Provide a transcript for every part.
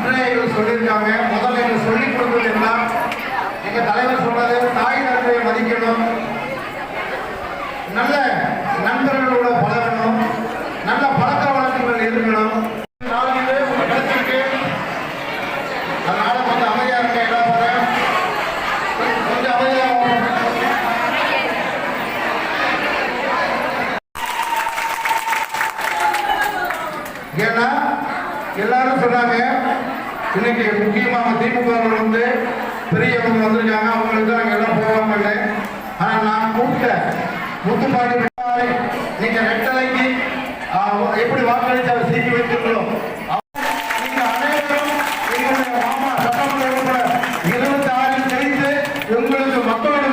நன்றிகள் சொல்லியிருக்காங்க. முதல்ல எனக்கு சொல்லிக் கொடுத்தது எல்லாம் எங்க தலைவர் சொன்னது, தாய் நன்றியை மதிக்கணும், நல்ல நண்பர்களோட பழகணும், நல்ல பழக்க வழக்கங்கள் இருக்கணும். நாளைக்கு உங்க கிடைச்சிருக்கு, அதனால கொஞ்சம் அமைதியா இருக்க. எல்லாம் போறேன், கொஞ்சம் அமைதியா. ஏன்னா எல்லாரும் சொன்னாங்க இன்னைக்கு முக்கியமாக திமுக வந்து பெரியவங்க வந்திருக்காங்க, அவங்களுக்கு தான் நாங்கள் எல்லாம் போகாம இல்லை. ஆனால் நான் கூப்பிட்ட முத்துப்பாண்டி நீங்க ரெட்டலைக்கு எப்படி வாக்களித்து அவர் சீக்கி வைத்திருக்கிறோம். நீங்க அனைவரும் எங்களுடைய மாமா சட்டமன்ற உறுப்பினர் 26 தெரிந்து உங்களுக்கு மக்களோட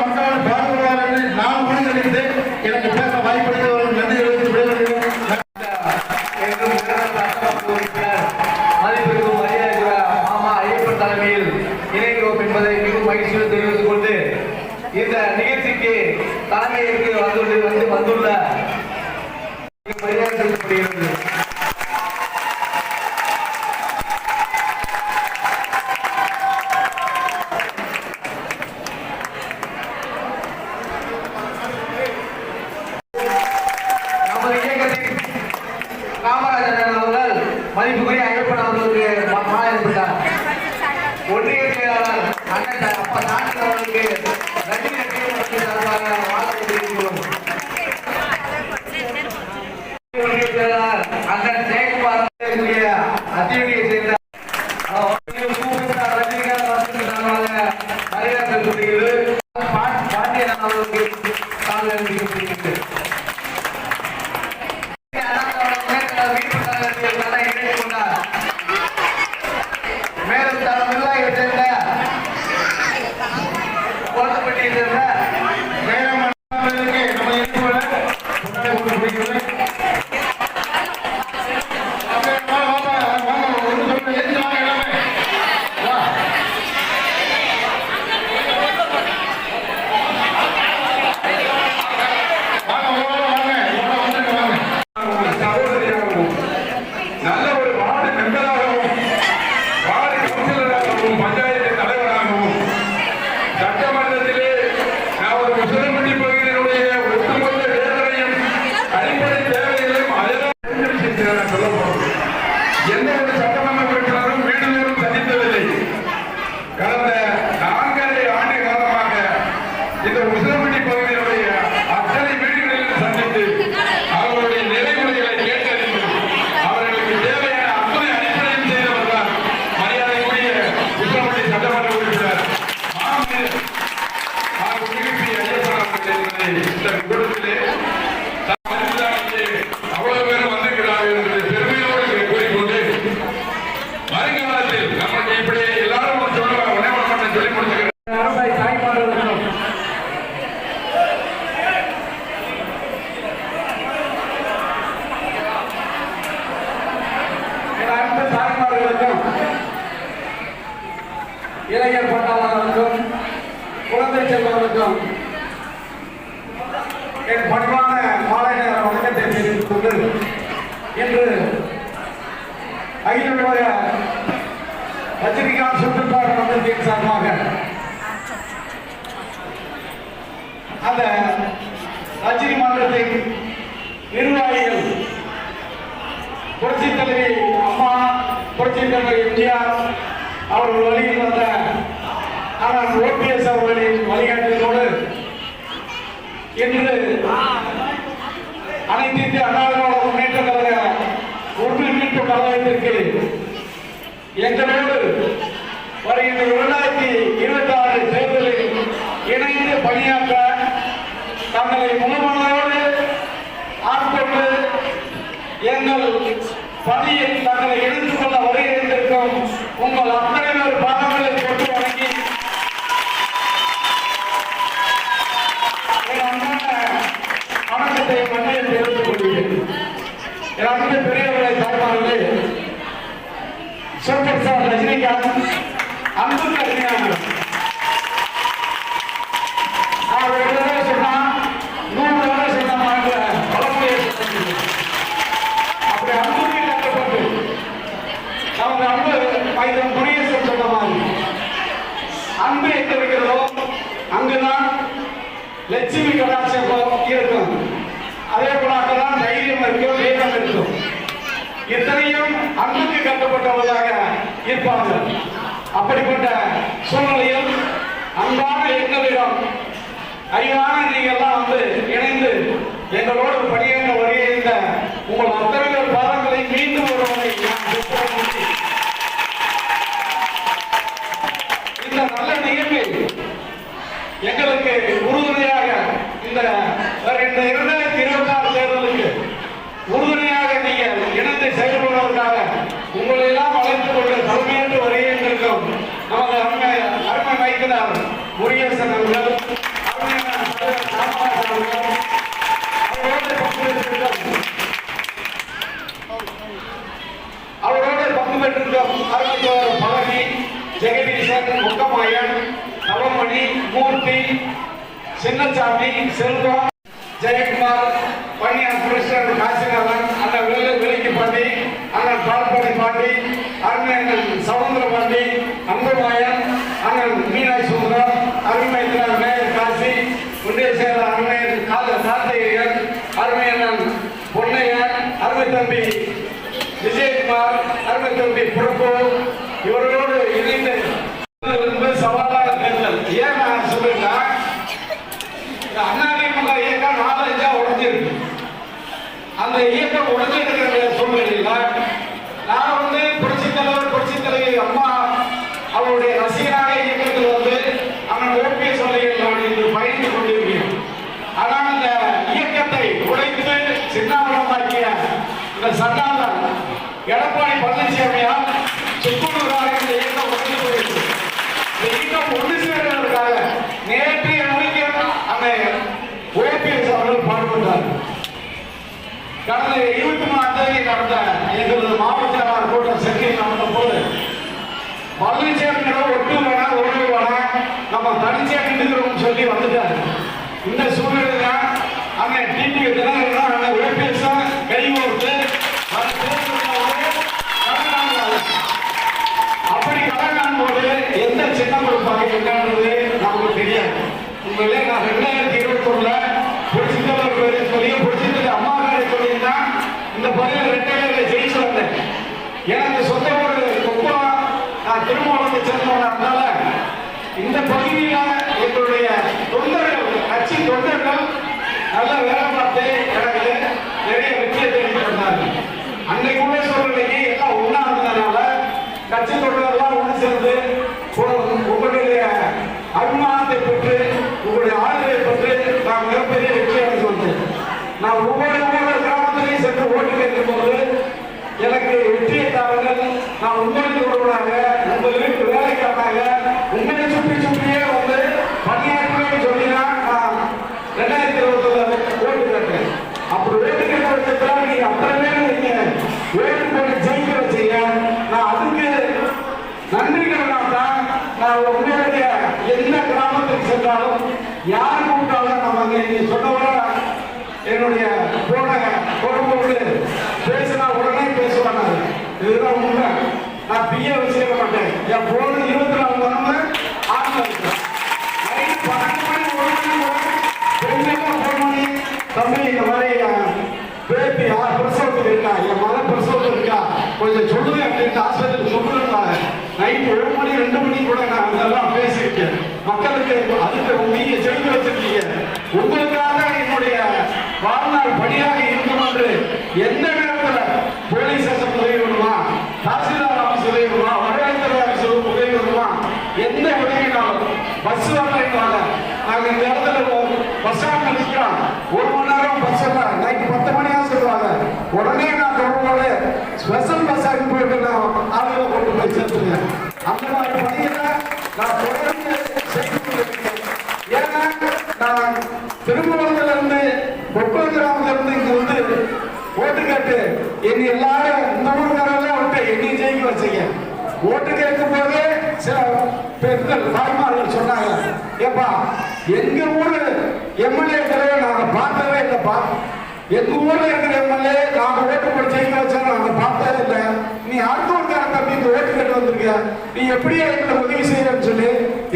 பாடுபடுவார் என்று நான் உறுதியளித்து எனக்கு பேச வாய்ப்பளித்தவர்கள் நன்றி தெரிவித்து விடைபெறுகிறேன். மதிப்பிற்கும் மரியாதை மாமா ஐயப்பன் தலைமையில் இணைகிறோம் என்பதை மிகவும் மகிழ்ச்சியோடு தெரிவித்துக் கொண்டு இந்த நிகழ்ச்சிக்கு தலைமையிற்கு வந்துள்ள மரியாதை செலுத்தப்படுகிறது. நமது இயக்கத்தின் காமராஜர் அவர்கள் மதிப்புக்குரிய ஐயப்பன் அவர்களுக்கு மாறிவிட்டார். ஒன்றிய செயலாளர் அண்ணன் அப்பா நாட்டு அவர்களுக்கு நன்றி சார்பாக வாழ்த்து தெரிவிக்கிறோம். ஒன்றிய செயலாளர் அண்ணன் ஜெயக்குமார் அத்தியடியை சேர்ந்த மரியாதை செலுத்துகிறது. பாண்டியன் அவர்களுக்கு மேலும் தலைமையிலாக சேர்ந்த கோத்தப்பட்டியை சேர்ந்த அவ்வளவு பேரும் வந்திருக்கிறார்கள் என்பதை பெருமையோடு கூறிக்கொண்டு வருங்காலத்தில் நமக்கு இப்படி எல்லாரும் சொல்லி முடிச்சுக்கிறேன். தாய்மார்களுக்கும் இளைஞர் பட்டாளர்களுக்கும் குழந்தை செல்வர்களுக்கும் என் பணிவான மாலை நேர வணக்கத்தை தெரிவித்துக் கொண்டு இன்று அகில உலக ரஜினிகாந்த் சுற்றுப்பாடு மன்றத்தின் சார்பாக அந்த ரஜினி மன்றத்தின் நிர்வாகிகள் புரட்சித் தலைவி அம்மா, புரட்சித் தலைவர் எம்ஜிஆர் அவர்கள் வழியில் வந்த ஆனால் ஓபிஎஸ் அவர்களின் வழிகாட்டுதலோடு இன்று அனைத்து இந்திய அண்ணா திராவிட முன்னேற்ற கழக ஒருங்கிணைப்பு கழகத்திற்கு எங்களோடு வருகின்ற 2026 தேர்தலில் இணைந்து பணியாற்ற தங்களை முழுமனதோடு ஆட்கொண்டு எங்கள் பணியில் தங்களை எடுத்துக் கொள்ள வருகின்றிருக்கும் உங்கள் அத்தனை பேர் பாதங்களை கொண்டு வணங்கி வணக்கத்தை மண்ணில் தெரிவித்துக் கொள்கிறேன். அன்பு பெரியவர்களை தாய்மார்களே, சூப்பர் ஸ்டார் ரஜினிகாந்த் அன்பு ரஜினிகாந்த் அவர் ஒரு தடவை சொன்னா 100 தடவை சொன்னாங்க. அப்படி அன்புக்கு கட்டப்பட்டு அவங்க அன்பு மைதம் முருகேசன் சொன்ன மாதிரி அன்பு எங்க இருக்கிறதோ அங்குதான் லட்சுமி கடாட்சம் இருக்கும். அதே போல அங்கதான் தைரியம் இருக்கும், வேகம் இருக்கும். இத்தனையும் அன்புக்கு கட்டுப்பட்டவர்களாக இருப்பார்கள். அப்படிப்பட்ட சூழ்நிலையில் அன்பான எங்களிடம் அறிவான நீங்கள்லாம் வந்து இணைந்து எங்களோடு பணியாற்ற வருகின்ற உங்கள் அத்தனை பாதங்களை மீண்டும் ஒருவரை இந்த நல்ல நிகழ்வில் எங்களுக்கு உறுதுணையாக இந்த 2026 தேர்தலுக்கு உறுதுணையாக நீங்கள் இணைந்து செயல்படுவதற்காக உங்களை எல்லாம் அழைத்துக் கொண்டு தலைமையேற்று வருகின்றிருக்கும் நமது அருமை மைத்தினார் முருகேசன் அவர்கள், அவரோடு பங்கு பெற்றிருக்கும் அருமைத்தோர் பழனி, ஜெகதீசன், முக்கமாயன், நவமணி, மூர்த்தி, சின்னசாமி, செல்வம், ஜெயக்குமார், பன்னியார் கிருஷ்ணன், காசிநாதன், அண்ணன் விலைக்கு பாண்டி, அண்ணன் பால்பாடி பாண்டி, அண்ணன் சவுந்தர பாண்டி, அன்புமாயன், அண்ணன் மீனாய் சுந்தரம், அருமைத்தினர் மேயர் காசி, ஒன்றிய செயலர் அருமையன் கார்த்திகேயன், அருமையண்ணன் பொன்னையன், அருமை தம்பி விஜயகுமார், அருமை தம்பி புறப்போ, இவர்களோடு இணைந்து சவாலான தேர்தல். ஏன் நான் சொல்றேன்னா, அதிமுக இயக்கம் 4-5 உடஞ்சிருக்கு. அந்த இயக்கம் உடஞ்சிருக்கிற சூழ்நிலையில நான் வந்து புரட்சித் தலைவி அம்மா அவருடைய ரசிகராக இயக்கத்தில் வந்து அவன் ஓபிஎஸ் வழியில் நான் இன்று பயணித்துக் கொண்டிருக்கிறேன். ஆனால் இந்த இயக்கத்தை உடைத்து சின்னாபனமாக்கிய இந்த சட்டாளர் எடப்பாடி பழனிசாமியால் சுக்குநூறாக இந்த இயக்கம் உடஞ்சு போயிருக்கு. இந்த இயக்கம் ஒன்று சேர்வதற்காக நேற்றைய வரைக்கும் அந்த ஓபிஎஸ் அவர்கள் பாடுபட்டார். கடந்த 23ஆம் தேதி நடந்த எங்களது மாவட்ட செயலாளர் கூட்டம் சென்னையில் நடந்த போது பழனிசாமியோட ஒட்டு வேணா உறவு வேணா நம்ம தனிச்சே நின்றுக்கிறோம் சொல்லி வந்துட்டாரு. இந்த சூழ்நிலையில அண்ணன் டிடிவி தினகரன் அண்ணன் ஓபிஎஸ் கைகோர்த்து அப்படி கலங்கான் போது எந்த சின்னம் கொடுப்பாங்க என்னன்றது நமக்கு தெரியாது. உண்மையிலே நான் 2021 புரட்சித்தலைவர் பேரை சொல்லி புரட்சித்தலைவர் அம்மா பேரை சொல்லியிருந்தான் இந்த பகுதியில் 2 ஜெயிச்சு வந்தேன். எனக்கு சொந்த ஊர் கொப்பளம், நான் திருமாவளத்தை சேர்ந்தவனால இந்த பகுதியில் எங்களுடைய தொண்டர்கள், கட்சி தொண்டர்கள் நல்ல வேலை பார்த்து எனக்கு நிறைய வெற்றியை தெரிவித்து வந்தார்கள். அன்னைக்கு உள்ள சூழ்நிலைக்கு எல்லாம் ஒன்றா இருந்ததுனால கட்சி தொண்டர்கள்லாம் ஒன்று சேர்ந்து உங்களுடைய அபிமானத்தை பெற்று உங்களுடைய ஆதரவை பெற்று நான் மிகப்பெரிய வெற்றி அடைந்து வந்தேன். நான் ஒவ்வொரு கிராமத்திலையும் சென்று ஓட்டு கேட்கும் போது எனக்கு வெற்றியை தாருங்கள், நான் உங்களுக்கு ஒருவனாக உங்கள் வீட்டு வேலைக்காரனாக உங்களை சுற்றியே வந்து பணியாற்றுவேன் சொல்லிதான் நான் 2020 ஓட்டு கேட்டேன். அப்படி ஓட்டு கேட்ட பட்சத்தில் நீங்க அத்தனை பேர் நீங்க ஓட்டு போட்டு ஜெயிக்க வச்சீங்க. நான் அதுக்கு நன்றிகளாக நான் உங்களுடைய எந்த கிராமத்துக்கு சென்றாலும் யார் கூப்பிட்டாலும் நம்ம நீங்க சொன்னவரை என்னுடைய போன குடும்பத்தோடு பேசினா உடனே பேசுவாங்க. இதுதான் உண்மை. நான் பிஏ வச்சுக்க மாட்டேன். என் போன 24 மணி ஆன்ல இருக்கேன். நைட் 12 மணி 1 மணி பெண்களும் ஃபோன் பண்ணி தம்பி இந்த மாதிரி பேபி பிரசவத்துக்கு இருக்கா, என் மகன் பிரசவத்துக்கு இருக்கா, கொஞ்சம் சொல்லுங்க அப்படின்னு ஆஸ்பத்திரிக்கு சொல்லுங்க. நைட் 1 மணி 2 மணி கூட நான் இதெல்லாம் பேசியிருக்கேன். மக்களுக்கு அதுக்கு நீங்க செலுத்தி வச்சிருக்கீங்க. உங்களுக்காக என்னுடைய வாழ்நாள் பணியாக இருக்கும் என்று எந்த நேரத்தில் போலீஸ் ஸ்டேஷன் உதவி வருமா, தாசில்தார் ஆபீஸ் உதவி வருமா, வருவாய்த்துறை ஆபீஸ் உதவி வருமா, எந்த உதவினாலும் பஸ் வரலைனால நாங்கள் இந்த இடத்துல பஸ் ஸ்டாண்ட் நிற்கிறோம். 1 மணி நேரம் பஸ் நைட் 10 மணியா சொல்லுவாங்க. உடனே நான் தொடர்போடு ஸ்பெஷல் பஸ் போயிட்டு நான் ஆளுகளை கொண்டு போய் சேர்த்துருக்கேன். அந்த மாதிரி பணியில நான் தொடர்ந்து செய்து கொண்டிருக்கேன். ஏன்னா நான் திருமணத்துல இருந்து கொப்பளம் கிராமத்துல இருந்து இங்க வந்து ஓட்டு கேட்டு என்னை எல்லாரும் இந்த ஊருக்காரெல்லாம் விட்டு என்னை ஜெயிக்க வச்சீங்க. ஓட்டு கேட்கும் போது சில பெண்கள் தாய்மார்கள் சொன்னாங்க, ஏப்பா எங்க ஊரு எம்எல்ஏக்களை நாங்க பார்த்தவே இல்லைப்பா, எங்க ஊர்ல இருக்கிற எம்எல்ஏ நாங்க ஓட்டு போட்டு ஜெயிக்க வச்சா நாங்க பார்த்ததே இல்லை. நீ அடுத்தவருக்கார தம்பி இந்த ஓட்டு கேட்டு வந்திருக்க, நீ எப்படியே எங்களை உதவி செய்யறன்னு சொல்லி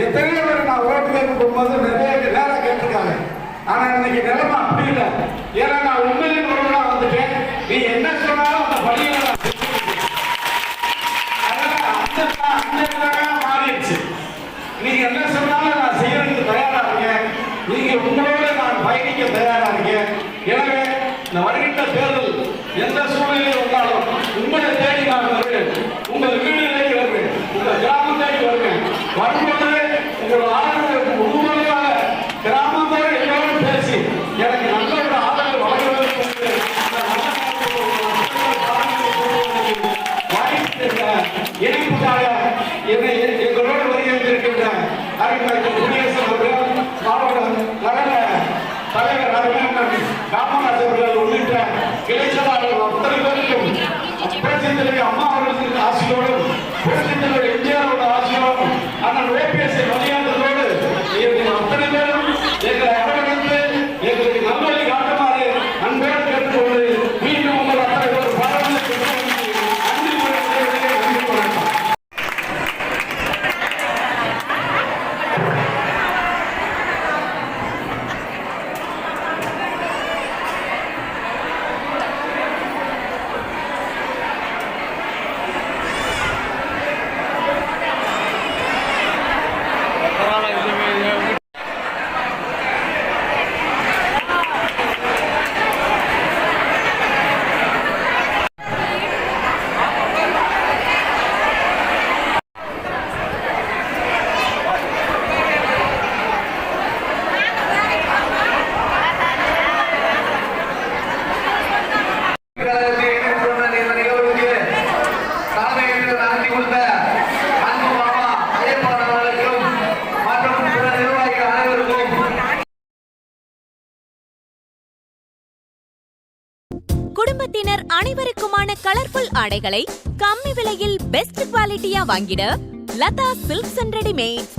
எத்தனையோ பேர் நான் ஓட்டு கேட்க போகும்போது நிறைய நேரம் கேட்டிருக்காங்க. ஆனா இன்னைக்கு நிலைமை அப்படி இல்லை. ஏன்னா நான் உண்மையிலே ஒருவனா வந்துட்டேன். நீ என்ன சொன்னாலும் அந்த பள்ளியில நான் மாறிடுச்சு. நீங்க என்ன சொன்னாலும் நான் செய்யறதுக்கு தயாரா இருக்கேன். நீங்க உங்களோட நான் பயணிக்க தயாரா இருக்கேன். எனவே இந்த வருகின்ற தேர்தல் எந்த சூழ்நிலையில் வந்தாலும் உங்களை தேடி நான் வருவேன். உங்கள் வீடு தேடி வருவேன். உங்கள் கிராமம் தேடி வருவேன். வரும்போது உங்கள் ஆதரவு முழுமையாக கிராமத்தோடு எல்லோரும் பேசி எனக்கு நல்ல ஒரு ஆதரவு வழங்குவதற்கு இணைப்புக்காக என்னை எங்களோடு வருகின்ற அறிஞர் குடியரசு அவர்கள், மாவட்ட நகர தலைவர் அறிஞர் காமராஜ் அவர்கள் உள்ளிட்ட கிளைச்சலாளர்கள் அத்தனை பேருக்கும் புரட்சித் தலைவர் அம்மா அவர்களுக்கு ஆசையோடும் புரட்சித் தலைவர் எம்ஜிஆரோட ஆசையோடும் அண்ணன் ஓபிஎஸ் வழியாண்டதோடு இவர்கள் அத்தனை பேரும் எங்களை அரவணைத்து எங்களுக்கு நல்வழி காட்டுமாறு அன்போடு கேட்டுக்கொண்டு மீண்டும் உங்கள் அத்தனை பேர் பாராளுமன்ற நன்றி வணக்கம். குடும்பத்தினர் அனைவருக்குமான கலர்ஃபுல் ஆடைகளை கம்மி விலையில் பெஸ்ட் குவாலிட்டியா வாங்கிட லதா சில்க்ஸ் அண்ட் ரெடிமேட்ஸ்.